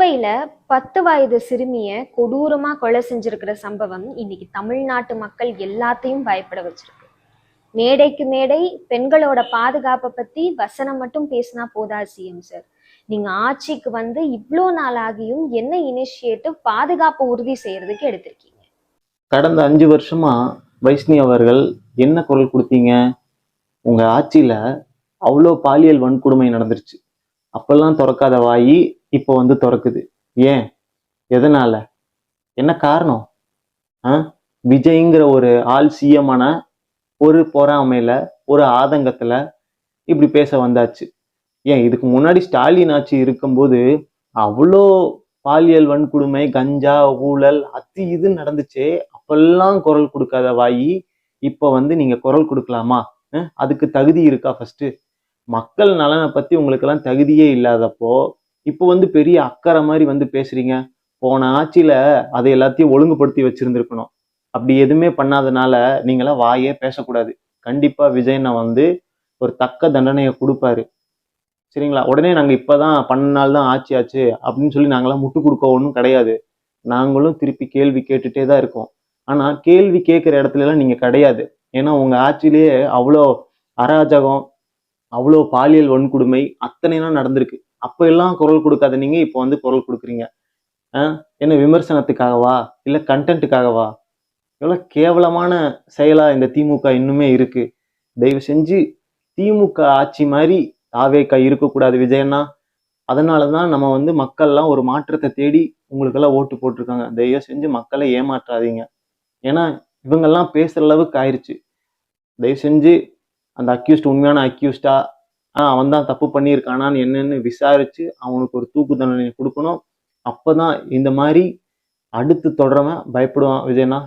கோவையில 10 வயது சிறுமிய கொடூரமா கொலை செஞ்சிருக்கிற சம்பவம் இன்னைக்கு தமிழ்நாட்டு மக்கள் எல்லாத்தையும் பயப்பட வச்சிருக்கு. மேடைக்கு மேடை பெண்களோட பாதுகாப்பை பத்தி வசனம் மட்டும் பேசினா போதா சிஎம் சார், நீங்க ஆட்சிக்கு வந்து இவ்வளோ நாள் ஆகியும் என்ன இனிஷியேட்டிவ் பாதுகாப்பு உறுதி செய்யறதுக்கு எடுத்திருக்கீங்க? கடந்த 5 வருஷமா வைஷ்ணி அவர்கள் என்ன குரல் கொடுத்தீங்க? உங்க ஆட்சியில அவ்வளோ பாலியல் வன்கொடுமை நடந்துருச்சு. அப்பெல்லாம் திறக்காத வாயி இப்போ வந்து திறக்குது. ஏன்? எதனால? என்ன காரணம்? விஜய்ங்கிற ஒரு ஆள் சிஎமான ஒரு பொறாமையில, ஒரு ஆதங்கத்துல இப்படி பேச வந்தாச்சு. ஏன் இதுக்கு முன்னாடி ஸ்டாலின் ஆட்சி இருக்கும்போது அவ்வளோ பாலியல் வன்கொடுமை, கஞ்சா, ஊழல் அது இது நடந்துச்சே. அப்பெல்லாம் குரல் கொடுக்காத வாயி இப்ப வந்து நீங்க குரல் கொடுக்கலாமா? அதுக்கு தகுதி இருக்கா? ஃபர்ஸ்ட் மக்கள் நலனை பத்தி உங்களுக்கு எல்லாம் தகுதியே இல்லாதப்போ இப்போ வந்து பெரிய அக்கறை மாதிரி வந்து பேசுறீங்க. போன ஆட்சியில அதை எல்லாத்தையும் ஒழுங்குபடுத்தி வச்சிருந்திருக்கணும். அப்படி எதுவுமே பண்ணாதனால நீங்களாம் வாயே பேசக்கூடாது. கண்டிப்பா விஜயனை வந்து ஒரு தக்க தண்டனையை கொடுப்பாரு. சரிங்களா? உடனே நாங்க இப்பதான் 12 நாள் தான் ஆட்சி ஆச்சு அப்படின்னு சொல்லி நாங்களாம் முட்டு கொடுக்க ஒன்றும் கிடையாது. நாங்களும் திருப்பி கேள்வி கேட்டுட்டே தான் இருக்கோம். ஆனா கேள்வி கேட்கிற இடத்துல எல்லாம் நீங்க கிடையாது. ஏன்னா உங்க ஆட்சியிலேயே அவ்வளோ அராஜகம், அவ்வளோ பாலியல் வன்கொடுமை அத்தனைலாம் நடந்திருக்கு. அப்ப எல்லாம் குரல் கொடுக்காத நீங்க இப்போ வந்து குரல் கொடுக்குறீங்க. என்ன விமர்சனத்துக்காகவா இல்ல கண்டென்ட்டுக்காகவா? எவ்வளவு கேவலமான செயலா இந்த திமுக இன்னுமே இருக்கு. தயவு செஞ்சு திமுக ஆட்சி மாதிரி தாவேக்கா இருக்கக்கூடாது விஜயண்ணா. அதனாலதான் நம்ம வந்து மக்கள்லாம் ஒரு மாற்றத்தை தேடி உங்களுக்கெல்லாம் ஓட்டு போட்டிருக்காங்க. தயவு செஞ்சு மக்களை ஏமாற்றாதீங்க. ஏன்னா இவங்கெல்லாம் பேசுற அளவுக்கு ஆயிடுச்சு. தயவு செஞ்சு அந்த அக்யூஸ்ட் உண்மையான அக்யூஸ்டா, அவன் தான் தப்பு பண்ணியிருக்கானான்னு என்னன்னு விசாரிச்சு அவனுக்கு ஒரு தூக்கு தண்டனை கொடுக்கணும். அப்பதான் இந்த மாதிரி அடுத்து தொடரவன் பயப்படுவான் விஜயண்ணா.